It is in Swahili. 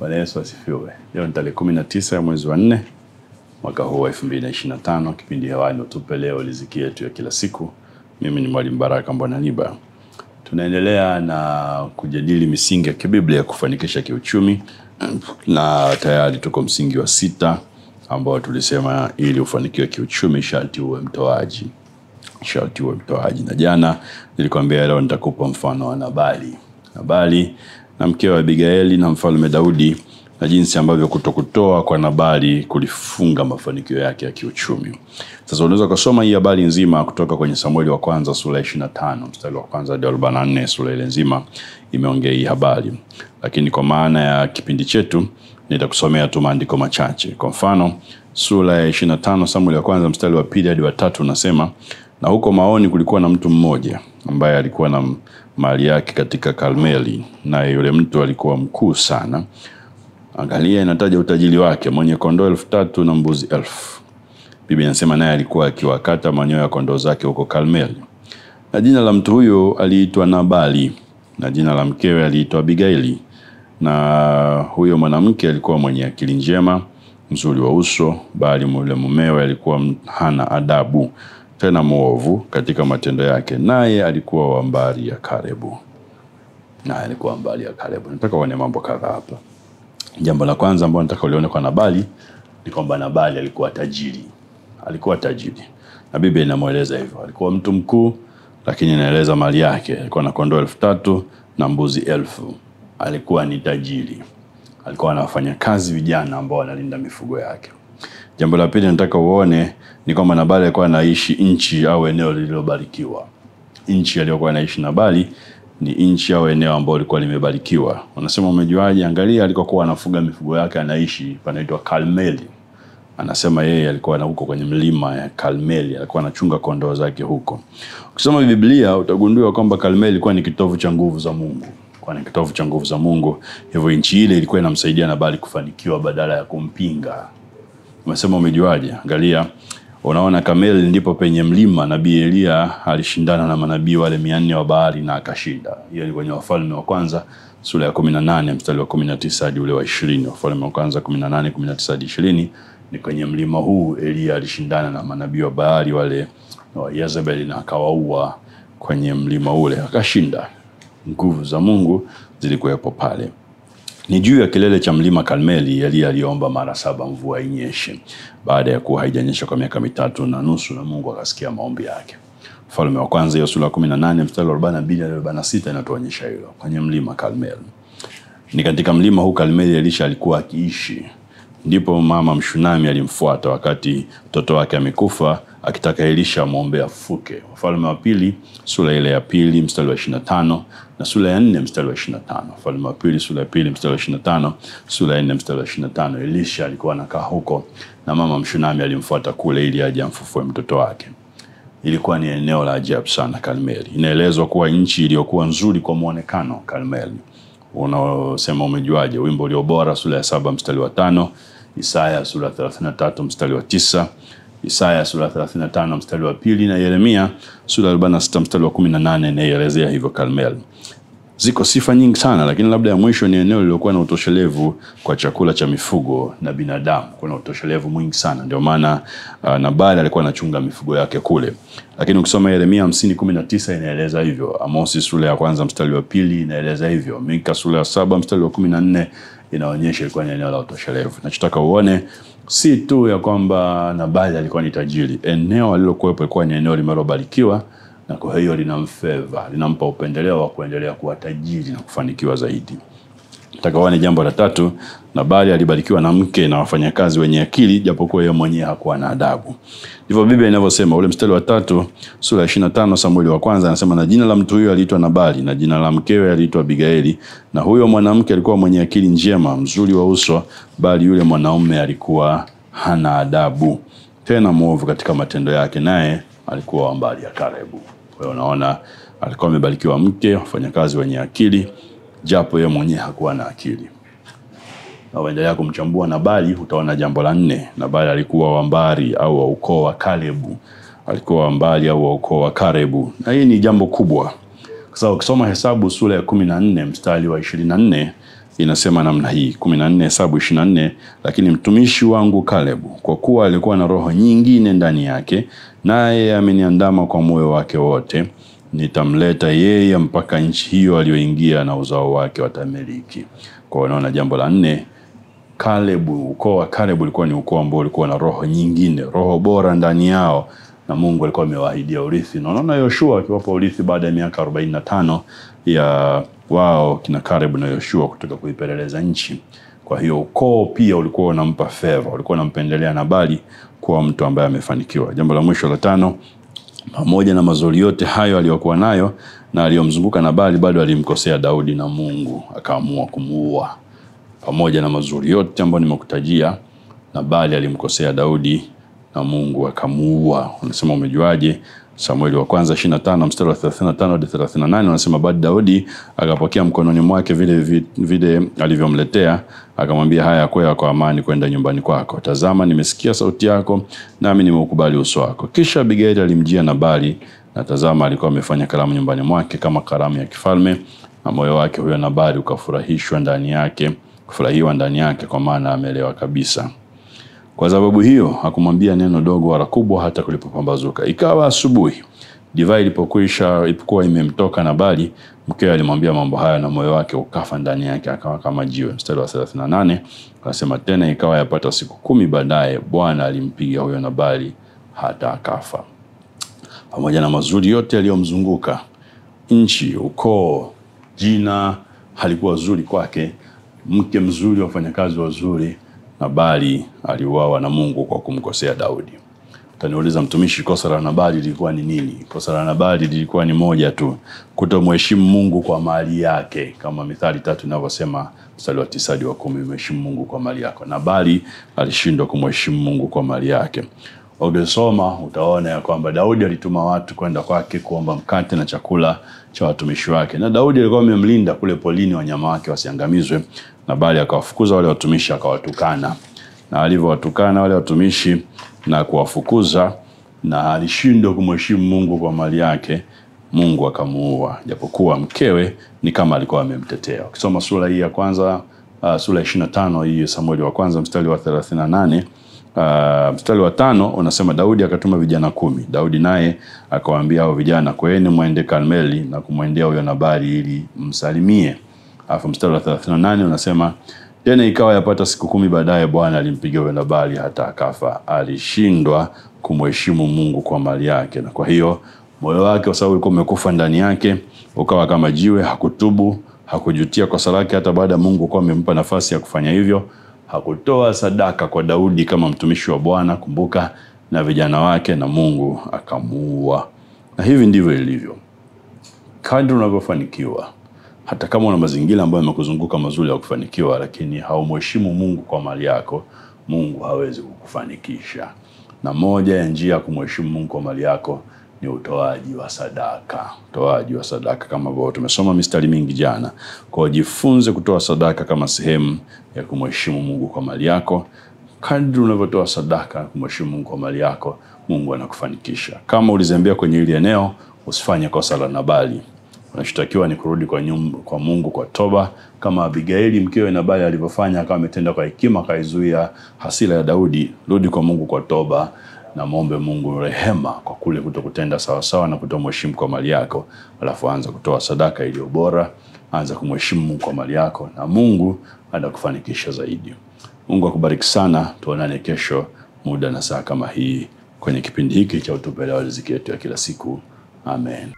Bwana Yesu asifiwe. Leo ni tarehe 19 ya mwezi wa 4 mwaka huu wa 2025. Kipindi hewani Utupe Leo, riziki yetu ya kila siku. Mimi ni Mwalimu Baraka Mbwananiba. Tunaendelea na kujadili misingi ya kibiblia ya kufanikisha kiuchumi, na tayari tuko msingi wa 6 ambao tulisema ili ufanikiwe kiuchumi sharti uwe mtoaji. Na jana nilikwambia leo nitakupa mfano wa Nabali na mkewe Abigaili na mfalme Daudi, na jinsi ambavyo kutokutoa kwa Nabali kulifunga mafanikio yake ya kiuchumi. Sasa unaweza kusoma hii habari nzima kutoka kwenye Samueli wa kwanza sura 25 mstari wa kwanza hadi 44. Sura ile nzima imeongea hii habari, lakini kwa maana ya kipindi chetu nitakusomea tu maandiko machache. Kwa mfano, sura ya 25 Samueli wa kwanza mstari wa 2 hadi wa 3 unasema, na huko Maoni kulikuwa na mtu mmoja ambaye alikuwa na mali yake katika Karmeli, na yule mtu alikuwa mkuu sana. Angalia, inataja utajiri wake: mwenye kondoo 3,000 na mbuzi 1,000. Biblia inasema naye alikuwa akiwakata manyoya ya kondoo zake huko Karmeli. Na jina la mtu huyo aliitwa Nabali, na jina la mkewe aliitwa Abigaili. Na huyo mwanamke alikuwa mwenye akili njema, mzuri wa uso, bali yule mumewe alikuwa hana adabu, tena muovu katika matendo yake, naye alikuwa wa mbari ya Kalebu. Nataka uone mambo kadhaa hapa. Jambo la kwanza ambalo nataka ulione kwa Nabali ni kwamba Nabali alikuwa tajiri. Na Biblia inamueleza hivyo. Alikuwa mtu mkuu, lakini inaeleza mali yake. Alikuwa na kondoo 3,000 na mbuzi 1,000. Alikuwa ni tajiri. Alikuwa anafanya kazi vijana ambao wanalinda mifugo yake. Jambo la pili nataka uone ni kwamba Nabali alikuwa anaishi nchi au eneo lililobarikiwa. Nchi aliyokuwa anaishi Nabali ni nchi au eneo ambalo lilikuwa limebarikiwa. Wanasema umejuaje? Angalia, alikokuwa anafuga mifugo yake, anaishi panaitwa Karmeli. Anasema yeye alikuwa na huko kwenye mlima ya Karmeli, alikuwa anachunga kondoo zake huko. Ukisoma Biblia utagundua kwamba Karmeli ilikuwa ni kitovu cha nguvu za Mungu. Hivyo nchi ile ilikuwa inamsaidia Nabali kufanikiwa badala ya kumpinga. Umesema umejuaje? Angalia, unaona Karmeli ndipo penye mlima Nabii Elia alishindana na manabii wale 400 wa Baali na akashinda. Hiyo ni kwenye Wafalme wa kwanza sura ya 18 mstari wa 19 hadi ule wa 20. Wafalme wa kwanza 18 19 hadi 20 ni kwenye mlima huu Elia alishindana na manabii wa Baali wale wa Yezebeli na akawaua kwenye mlima ule, akashinda. Nguvu za Mungu zilikuwepo pale. Ni juu ya kilele cha mlima Karmeli Elia aliomba mara 7 mvua inyeshe, baada ya kuwa haijanyesha kwa miaka 3.5, na Mungu akasikia maombi yake. Wafalme wa kwanza hiyo sura 18 mstari wa 42 hadi 46 inatuonyesha hilo, kwenye mlima Karmeli. Ni katika mlima huu Karmeli Elisha alikuwa akiishi. Ndipo mama Mshunami alimfuata wakati mtoto wake amekufa, akitaka Elisha muombe afuke. Wafalme wa pili sura ile ya 2 mstari wa 25 na sura ya 4 mstari wa 25. Wafalme wa pili sura ya 2 mstari wa 25, sura ya 4 mstari wa 25. Elisha alikuwa anakaa huko na mama Mshunami alimfuata kule ili aje amfufue mtoto wake. Ilikuwa ni eneo la ajabu sana Karmeli. Inaelezwa kuwa nchi iliyokuwa nzuri kwa muonekano Karmeli. Unaosema umejuaje? Wimbo ulio bora sura ya 7 mstari wa 5, Isaya sura 33 mstari wa 9, Isaya sura 35 mstari wa 2 na Yeremia sura 46 mstari wa 18 inaelezea hivyo Karmeli. Ziko sifa nyingi sana, lakini labda ya mwisho ni eneo lililokuwa na utoshelevu kwa chakula cha mifugo na binadamu. Kuna utoshelevu mwingi sana, ndio maana Nabali alikuwa anachunga mifugo yake kule. Lakini ukisoma Yeremia 50:19 inaeleza hivyo. Amosi sura ya 1 mstari wa 2 inaeleza hivyo. Mika sura ya 7 mstari wa 14 inaonyesha ilikuwa ni eneo la utoshelevu. Nachotaka uone si tu ya kwamba Nabali alikuwa ni tajiri. Eneo alilokuwepo ilikuwa ni eneo limelobarikiwa, na kwa hiyo linampa upendeleo wa kuendelea kuwa tajiri na kufanikiwa zaidi. Nataka uone jambo la 3, Nabali alibarikiwa na mke na wafanyakazi wenye akili, japokuwa yeye mwenyewe hakuwa na adabu. Ndivyo Biblia inavyosema. Ule mstari wa 3 sura ya 25 Samueli wa kwanza anasema, na jina la mtu huyo aliitwa Nabali, na jina la mkewe aliitwa Abigaili, na huyo mwanamke alikuwa mwenye akili njema, mzuri wa uso, bali yule mwanaume alikuwa hana adabu, tena muovu katika matendo yake, naye alikuwa wa mbari ya Kalebu. Kwa hiyo unaona alikuwa amebarikiwa mke, wafanyakazi wenye akili, japo yeye mwenyewe hakuwa na akili. Na uendelea kumchambua Nabali utaona jambo la 4. Nabali alikuwa wa mbari au wa ukoo wa Kalebu. Alikuwa wa mbari au wa ukoo wa Kalebu. Na hii ni jambo kubwa. Kwa sababu ukisoma Hesabu sura ya 14 mstari wa 24 inasema namna hii 14 Hesabu 24, lakini mtumishi wangu Kalebu, kwa kuwa alikuwa na roho nyingine ndani yake, naye ameniandama kwa moyo wake wote, nitamleta yeye mpaka nchi hiyo aliyoingia, na uzao wake watamiliki. Kwa unaona, jambo la 4, Kalebu, ukoo wa Kalebu ulikuwa ni ukoo ambao ulikuwa na roho nyingine, roho bora ndani yao, na Mungu alikuwa amewaahidia urithi. Na unaona Yoshua akiwapa urithi baada ya miaka 45 ya wao kina Kalebu na Yoshua kutoka kuipeleleza nchi. Kwa hiyo ukoo pia ulikuwa unampa favor, ulikuwa unampendelea Nabali kuwa mtu ambaye amefanikiwa. Jambo la mwisho la 5, pamoja na mazuri yote hayo aliyokuwa nayo na aliyomzunguka Nabali, bado alimkosea Daudi na Mungu akaamua kumuua. Pamoja na mazuri yote ambayo nimekutajia, Nabali alimkosea Daudi na Mungu akamuua. Unasema umejuaje? Samueli wa kwanza 25 mstari wa 35 hadi 38 unasema, baada Daudi akapokea mkononi mwake vile alivyomletea, akamwambia, haya kwea kwa amani kwenda nyumbani kwako. Tazama, nimesikia sauti yako, nami nimeukubali uso wako. Kisha Abigaili alimjia Nabali, na tazama, alikuwa amefanya karamu nyumbani mwake kama karamu ya kifalme, na moyo wake huyo Nabali ukafurahiwa ndani yake, kwa maana amelewa kabisa. Kwa sababu hiyo hakumwambia neno dogo wala kubwa hata kulipopambazuka. Ikawa asubuhi, divai ilipokuwa imemtoka Nabali, mkewe alimwambia mambo haya, na moyo wake ukafa ndani yake, akawa kama jiwe. Mstari wa 38 anasema, tena ikawa yapata siku 10 baadaye, Bwana alimpiga huyo Nabali hata akafa. Pamoja na mazuri yote yaliyomzunguka, nchi, ukoo, jina halikuwa zuri kwake, mke mzuri, wafanyakazi wazuri, Nabali aliuawa na Mungu kwa kumkosea Daudi. Utaniuliza, mtumishi, kosa la Nabali lilikuwa ni nini? Kosa la Nabali lilikuwa ni moja tu, kutomheshimu Mungu kwa mali yake, kama Mithali 3 inavyosema mstari wa 9 hadi wa 10, mheshimu Mungu kwa mali yako. Nabali alishindwa kumheshimu Mungu kwa mali yake. Ukisoma utaona ya kwamba Daudi alituma watu kwenda kwake kuomba mkate na chakula cha watumishi wake, na Daudi alikuwa amemlinda kule polini wanyama wake wasiangamizwe. Nabali akawafukuza wale watumishi, akawatukana, na alivyowatukana wale watumishi na kuwafukuza, na alishindwa kumheshimu Mungu kwa mali yake, Mungu akamuua, japokuwa mkewe ni kama alikuwa amemtetea. Ukisoma sura hii ya kwanza, sura 25 hii Samueli wa kwanza mstari wa 38, mstari wa 5 unasema, Daudi akatuma vijana 10. Daudi naye akawaambia hao vijana, kweni mwende Karmeli na kumwendea huyo Nabali ili msalimie. Alafu mstari wa 38 unasema, tena ikawa yapata siku 10 baadaye, Bwana alimpiga huyo Nabali hata akafa. Alishindwa kumheshimu Mungu kwa mali yake, na kwa hiyo moyo wake, kwa sababu ulikuwa umekufa ndani yake, ukawa kama jiwe. Hakutubu, hakujutia kosa lake hata baada Mungu kwa amempa nafasi ya kufanya hivyo. Hakutoa sadaka kwa Daudi kama mtumishi wa Bwana, kumbuka, na vijana wake, na Mungu akamuua. Na hivi ndivyo ilivyo. Kadri unavyofanikiwa, hata kama una mazingira ambayo yamekuzunguka mazuri ya kufanikiwa, lakini haumheshimu Mungu kwa mali yako, Mungu hawezi kukufanikisha. Na moja ya njia ya kumheshimu Mungu kwa mali yako ni utoaji wa sadaka. Utoaji wa sadaka, kama ambavyo tumesoma mistari mingi jana. Kwa jifunze kutoa sadaka kama sehemu ya kumheshimu Mungu kwa mali yako. Kadri unavyotoa sadaka kumheshimu Mungu kwa mali yako, Mungu anakufanikisha. Kama ulizembea kwenye hili eneo, usifanye kosa la Nabali. Unachotakiwa ni kurudi kwa Mungu kwa toba, kama Abigaili mkewe Nabali alivyofanya, akawa ametenda kwa hekima, akaizuia hasira ya Daudi. Rudi kwa Mungu kwa toba na muombe Mungu rehema kwa kule kutokutenda sawa na kutomheshimu kwa mali yako. Alafu anza kutoa sadaka iliyo bora, anza kumheshimu Mungu kwa mali yako, na Mungu atakufanikisha zaidi. Mungu akubariki sana. Tuonane kesho muda na saa kama hii kwenye kipindi hiki cha Utupe Leo Riziki Yetu ya Kila Siku. Amen.